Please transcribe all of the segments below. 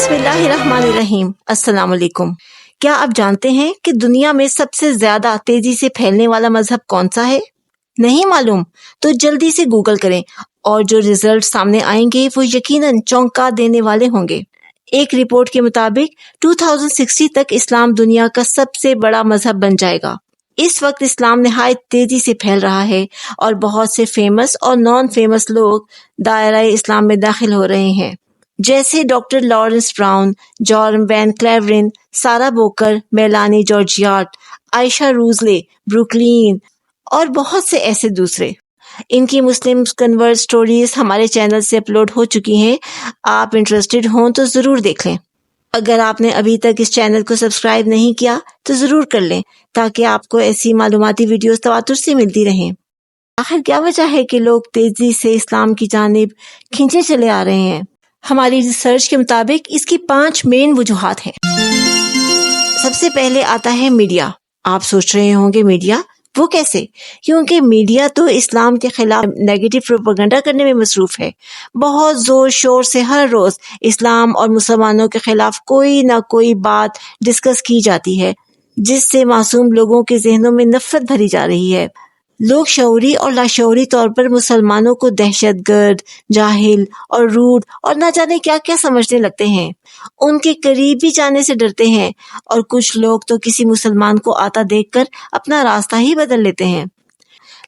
बिस्मिल्लाहिर्रहमानिर्रहीम। अस्सलाम वालेकुम। क्या आप जानते हैं कि दुनिया में सबसे ज्यादा तेजी से फैलने वाला मजहब कौन सा है? नहीं मालूम? तो जल्दी से गूगल करें और जो रिजल्ट सामने आएंगे वो यकीनन चौंका देने वाले होंगे। एक रिपोर्ट के मुताबिक 2060 तक इस्लाम दुनिया का सबसे बड़ा मजहब बन जाएगा। इस वक्त इस्लाम निहायत तेजी से फैल रहा है और बहुत से फेमस और नॉन फेमस लोग दायरा इस्लाम में दाखिल हो रहे हैं, जैसे डॉक्टर लॉरेंस ब्राउन, जॉर्म वैन क्लेवरिन, सारा बोकर, मेलानी जॉर्जियाट, आयशा रूजले, ब्रुकलिन और बहुत से ऐसे दूसरे। इनकी मुस्लिम कन्वर्ट स्टोरीज हमारे चैनल से अपलोड हो चुकी हैं। आप इंटरेस्टेड हों तो जरूर देख लें। अगर आपने अभी तक इस चैनल को सब्सक्राइब नहीं किया तो जरूर कर लें ताकि आपको ऐसी मालूमाती वीडियोस तवातुर से मिलती रहें। आखिर क्या वजह है कि लोग तेजी से इस्लाम की जानिब खींचे चले आ रहे हैं? हमारी रिसर्च के मुताबिक इसकी 5 मेन वजूहात हैं। सबसे पहले आता है मीडिया। आप सोच रहे होंगे मीडिया, वो कैसे? क्योंकि मीडिया तो इस्लाम के खिलाफ नेगेटिव प्रोपेगेंडा करने में मसरूफ है। बहुत जोर शोर से हर रोज इस्लाम और मुसलमानों के खिलाफ कोई ना कोई बात डिस्कस की जाती है, जिससे मासूम लोगों के जहनों में नफरत भरी जा रही है। लोग शऊरी और लाशऊरी तौर पर मुसलमानों को दहशतगर्द, जाहिल और रूड और ना जाने क्या क्या समझने लगते हैं। उनके करीब भी जाने से डरते हैं और कुछ लोग तो किसी मुसलमान को आता देखकर अपना रास्ता ही बदल लेते हैं।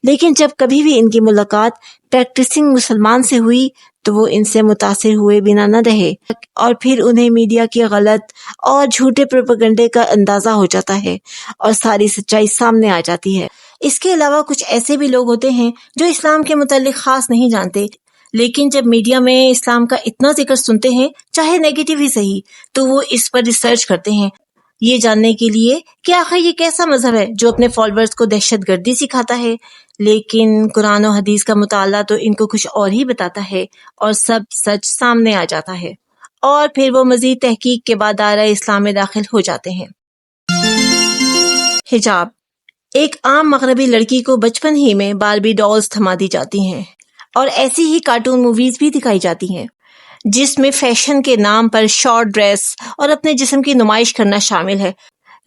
लेकिन जब कभी भी इनकी मुलाकात प्रैक्टिसिंग मुसलमान से हुई तो वो इनसे मुतासिर हुए बिना न रहे और फिर उन्हें मीडिया की गलत और झूठे प्रोपेगेंडे का अंदाजा हो जाता है और सारी सच्चाई सामने आ जाती है। इसके अलावा कुछ ऐसे भी लोग होते हैं जो इस्लाम के मुतालिक खास नहीं जानते, लेकिन जब मीडिया में इस्लाम का इतना जिक्र सुनते हैं, चाहे नेगेटिव ही सही, तो वो इस पर रिसर्च करते हैं ये जानने के लिए कि आखिर ये कैसा मजहब है जो अपने फॉलोअर्स को दहशतगर्दी सिखाता है। लेकिन कुरान और हदीस का मुताला तो इनको कुछ और ही बताता है और सब सच सामने आ जाता है और फिर वो मजीद तहकीक के बाद दायरा इस्लाम में दाखिल हो जाते हैं। हिजाब। एक आम मगरबी लड़की को बचपन ही में बारबी डॉल्स थमा दी जाती हैं और ऐसी ही कार्टून मूवीज भी दिखाई जाती हैं जिसमें फैशन के नाम पर शॉर्ट ड्रेस और अपने जिस्म की नुमाइश करना शामिल है।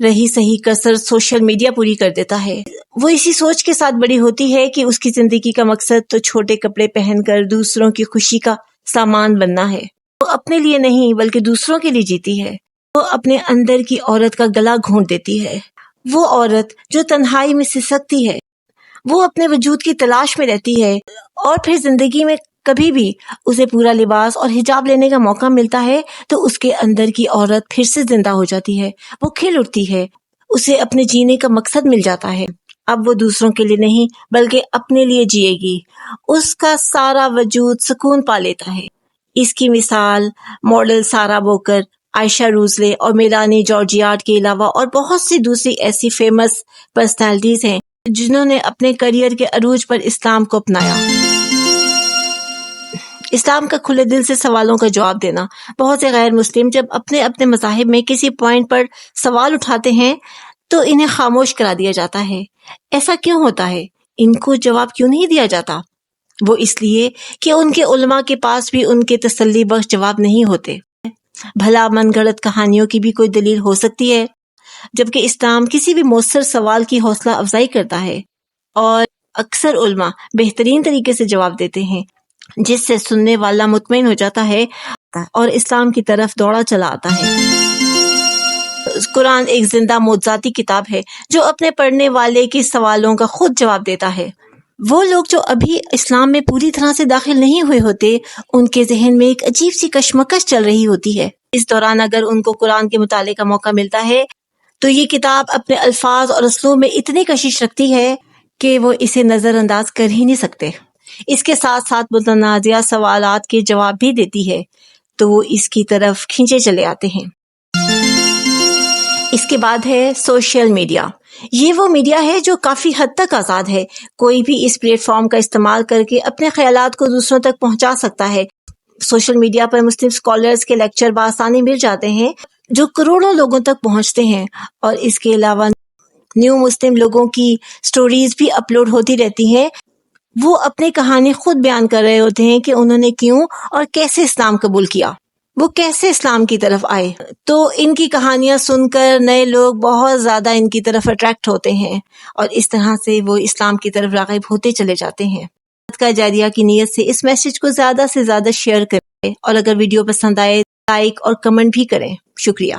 रही सही कसर सोशल मीडिया पूरी कर देता है। वो इसी सोच के साथ बड़ी होती है कि उसकी जिंदगी का मकसद तो छोटे कपड़े पहनकर दूसरों की खुशी का सामान बनना है। वो अपने लिए नहीं बल्कि दूसरों के लिए जीती है। वो अपने अंदर की औरत का गला घोंट देती है। वो औरत जो तन्हाई में सिसकती है, वो अपने वजूद की तलाश में रहती है और फिर जिंदगी में कभी भी उसे पूरा लिबास और हिजाब लेने का मौका मिलता है तो उसके अंदर की औरत फिर से जिंदा हो जाती है। वो खिल उठती है, उसे अपने जीने का मकसद मिल जाता है। अब वो दूसरों के लिए नहीं बल्कि अपने लिए जिएगी। उसका सारा वजूद सुकून पा लेता है। इसकी मिसाल मॉडल सारा बोकर, आयशा रूजले और मेलानी जॉर्जियाट के अलावा और बहुत सी दूसरी ऐसी फेमस पर्सनालिटीज हैं जिन्होंने अपने करियर के अरूज पर इस्लाम को अपनाया। इस्लाम का खुले दिल से सवालों का जवाब देना। बहुत से गैर मुस्लिम जब अपने अपने मज़ाहिब में किसी पॉइंट पर सवाल उठाते हैं तो इन्हें खामोश करा दिया जाता है। ऐसा क्यों होता है? इनको जवाब क्यों नहीं दिया जाता? वो इसलिए कि उनके उलमा के पास भी उनके तसल्ली बख्श जवाब नहीं होते। भला मनगढ़ंत कहानियों की भी कोई दलील हो सकती है, जबकि इस्लाम किसी भी मौसर सवाल की हौसला अफजाई करता है और अक्सर उलमा बेहतरीन तरीके से जवाब देते हैं, जिससे सुनने वाला मुतमईन हो जाता है और इस्लाम की तरफ दौड़ा चला आता है। कुरान एक जिंदा मौजूदाती किताब है जो अपने पढ़ने वाले के सवालों का खुद जवाब देता है। वो लोग जो अभी इस्लाम में पूरी तरह से दाखिल नहीं हुए होते, उनके जहन में एक अजीब सी कशमकश चल रही होती है। इस दौरान अगर उनको कुरान के मुताले का मौका मिलता है तो ये किताब अपने अल्फाज और असलूब में इतनी कशिश रखती है कि वो इसे नजरअंदाज कर ही नहीं सकते। इसके साथ साथ मुतनाज़िया सवालात के जवाब भी देती है तो वो इसकी तरफ खींचे चले आते हैं। इसके बाद है सोशल मीडिया। ये वो मीडिया है जो काफी हद तक आजाद है। कोई भी इस प्लेटफॉर्म का इस्तेमाल करके अपने ख्यालात को दूसरों तक पहुंचा सकता है। सोशल मीडिया पर मुस्लिम स्कॉलर्स के लेक्चर बासानी मिल जाते हैं जो करोड़ों लोगों तक पहुंचते हैं और इसके अलावा न्यू मुस्लिम लोगों की स्टोरीज भी अपलोड होती रहती हैं। वो अपनी कहानी खुद बयान कर रहे होते हैं कि उन्होंने क्यों और कैसे इस्लाम कबूल किया। وہ کیسے اسلام کی طرف آئے. تو ان کی کہانیاں سن کر نئے لوگ بہت زیادہ ان کی طرف اٹریکٹ ہوتے ہیں اور اس طرح سے وہ اسلام کی طرف راغب ہوتے چلے جاتے ہیں. صدقہ جاریہ کی نیت سے اس میسج کو زیادہ سے زیادہ شیئر کریں اور اگر ویڈیو پسند آئے لائک اور کمنٹ بھی کریں. شکریہ.